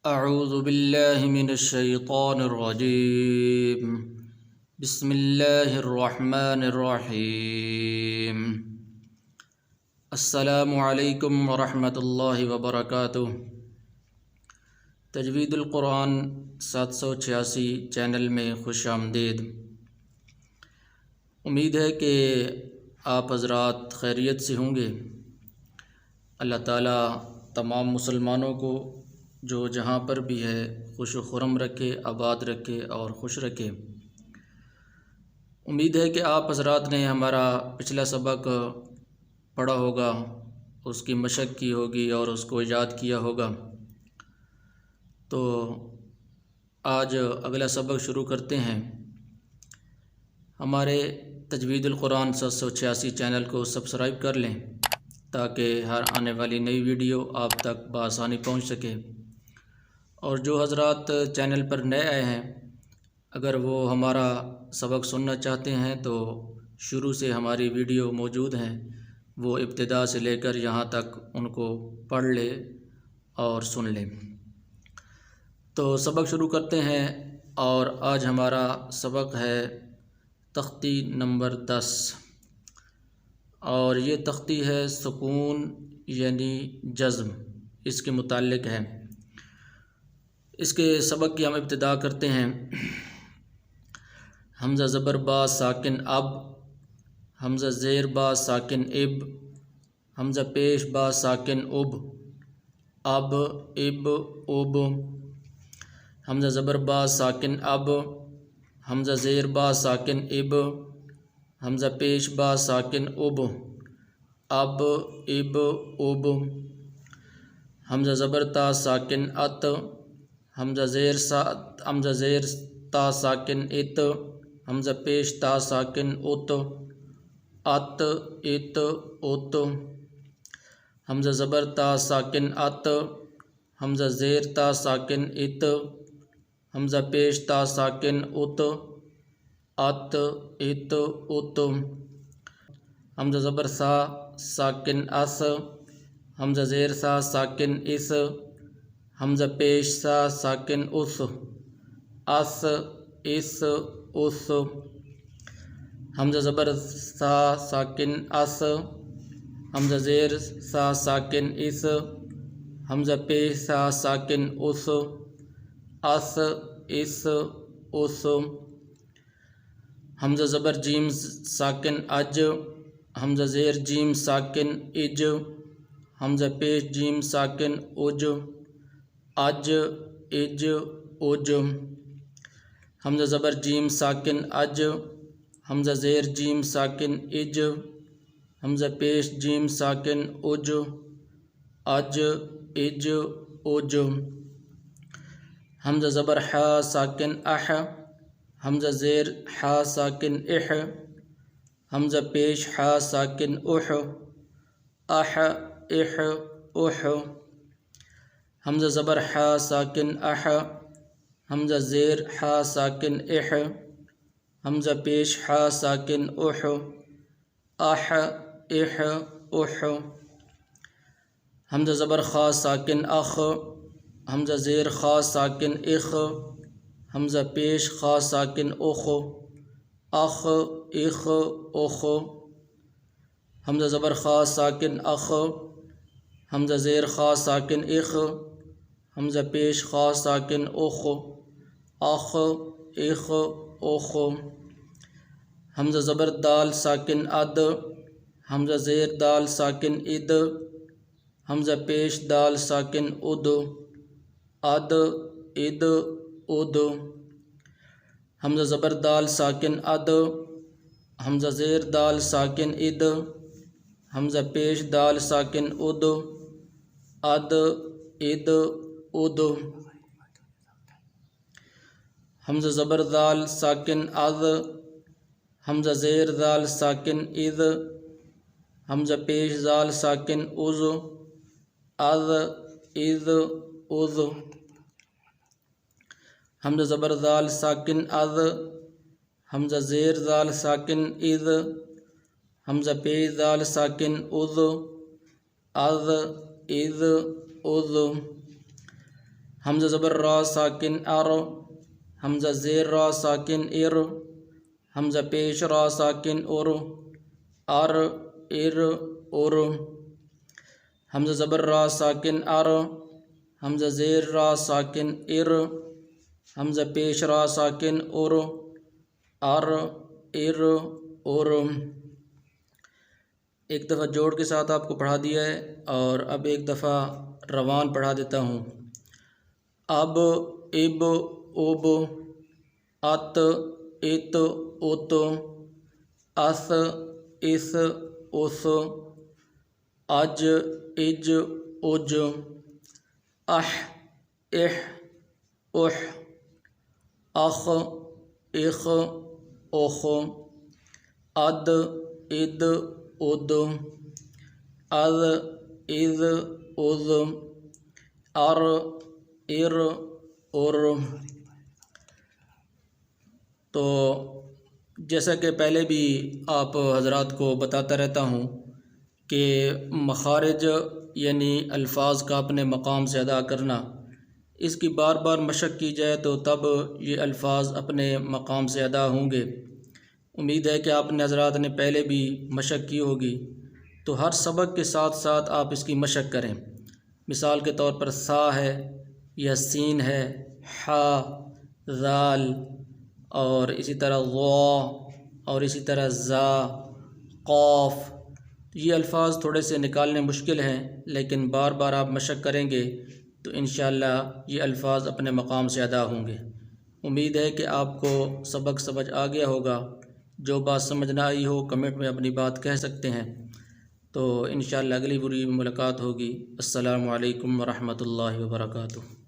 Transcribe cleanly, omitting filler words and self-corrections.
اعوذ باللہ من الشیطان الرجیم بسم اللہ الرحمن الرحیم السلام علیکم ورحمۃ اللہ وبرکاتہ۔ تجوید القرآن 786 چینل میں خوش آمدید۔ امید ہے کہ آپ حضرات خیریت سے ہوں گے۔ اللہ تعالیٰ تمام مسلمانوں کو جو جہاں پر بھی ہے خوش و خرم رکھے، آباد رکھے اور خوش رکھے۔ امید ہے کہ آپ حضرات نے ہمارا پچھلا سبق پڑھا ہوگا، اس کی مشق کی ہوگی اور اس کو یاد کیا ہوگا۔ تو آج اگلا سبق شروع کرتے ہیں۔ ہمارے تجوید القرآن 786 چینل کو سبسکرائب کر لیں تاکہ ہر آنے والی نئی ویڈیو آپ تک بآسانی پہنچ سکے۔ اور جو حضرات چینل پر نئے آئے ہیں، اگر وہ ہمارا سبق سننا چاہتے ہیں تو شروع سے ہماری ویڈیو موجود ہیں، وہ ابتدا سے لے کر یہاں تک ان کو پڑھ لے اور سن لیں۔ تو سبق شروع کرتے ہیں، اور آج ہمارا سبق ہے تختی نمبر 10، اور یہ تختی ہے سکون یعنی جزم، اس کے متعلق ہے۔ اس کے سبق کی ہم ابتدا کرتے ہیں۔ حمزہ زبر با ساکن اب، حمزہ زیر با ساکن اب، حمزہ پیش با ساکن اب، اب اب اب، حمزہ زبر با ساکن اب، حمزہ زیر با ساکن اب، حمزہ پیش با ساکن اب، اب اب اب، حمزہ زبر تا ساکن ات، حمزہ زیر تا ساکن ات، حمزہ پیش تا ساکن ات، ات ات ات، حمزہ زبر تا ساکن ات، حمزہ زیر تا ساکن ات، حمزہ پیش تا ساکن ات، ات ات ات، حمزہ زبر سا ساکن اس، حمزہ زیر سا ساکن اس، حمزہ پیش سا ساکن اس، اس اس اس، حمزہ زبر سا ساکن اس، حمزہ زیر سا ساکن اس، حمزہ پیش سا ساکن اس، اس اس اس، حمزہ زبر جیم ساکن اج، حمزہ زیر جیم ساکن اج، حمزہ پیش جیم ساکن اج، اج اج اج، حمزہ زبر جیم ساکن اج، حمزہ زیر جیم ساکن اج، حمزہ پیش جیم ساکن اج، اج اج اج، حمزہ زبر ح ساکن اح، حمزہ زیر ح ساکن اح، حمزہ پیش ح ساکن اح، اح اح اح، حمزہ زبر ح ساکن اح، حمزہ زیر ح ساکن اح، حمزہ پیش ح ساکن اح، اح اح اح، حمزہ زبر خا ساکن اخ، حمزہ زیر خا ساکن اخ، حمزہ پیش خا ساکن اخ، اخ اخ اخ، حمزہ زبر خا ساکن اخ، حمزہ زیر خا ساکن اخ، حمزہ پیش خا ساکن اخ، اخ اخ اخ، حمزہ زبر دال ساکن اد، حمزہ زیر دال ساکن اد، حمزہ پیش دال ساکن اد، اد اد اد، حمزہ زبر دال ساکن اد، حمزہ زیر دال ساکن اد، حمزہ پیش دال ساکن اد، اد اد اد، حمزہ زبر دال ساکن از، حمزہ زیر دال ساکن از، حمزہ پیش دال ساکن از، از از از، حمزہ زبر دال ساکن از، حمزہ زیر دال ساکن از، حمزہ پیش دال ساکن از، از از از، حمزہ زبر را ساکن ار، حمزہ زیر را ساکن ار، حمزہ پیش را ساکن اور، ار ار اور، حمزہ زبر را ساکن ار، حمزہ زیر را ساکن ار، حمزہ پیش را ساکن اور، ار ار اور۔ ایک دفعہ جوڑ کے ساتھ آپ کو پڑھا دیا ہے، اور اب ایک دفعہ روان پڑھا دیتا ہوں۔ اب اب اوب، ات ات ات، اس اس اس، اج اج اج، اح اح اح، اخ اخ اخ، اد اد اد، اذ اذ اذ، ار ار اور۔ تو جیسا کہ پہلے بھی آپ حضرات کو بتاتا رہتا ہوں کہ مخارج یعنی الفاظ کا اپنے مقام سے ادا کرنا، اس کی بار بار مشق کی جائے تو تب یہ الفاظ اپنے مقام سے ادا ہوں گے۔ امید ہے کہ آپ نے حضرات نے پہلے بھی مشق کی ہوگی، تو ہر سبق کے ساتھ ساتھ آپ اس کی مشق کریں۔ مثال کے طور پر سا ہے یا سین ہے، حا، ذال، اور اسی طرح ضا، اور اسی طرح زا، قاف۔ یہ الفاظ تھوڑے سے نکالنے مشکل ہیں، لیکن بار بار آپ مشق کریں گے تو انشاءاللہ یہ الفاظ اپنے مقام سے ادا ہوں گے۔ امید ہے کہ آپ کو سبق سمجھ آ گیا ہوگا۔ جو بات سمجھ نہ آئی ہو کمنٹ میں اپنی بات کہہ سکتے ہیں۔ تو انشاءاللہ اگلی ویڈیو میں ملاقات ہوگی۔ السلام علیکم ورحمۃ اللہ وبرکاتہ۔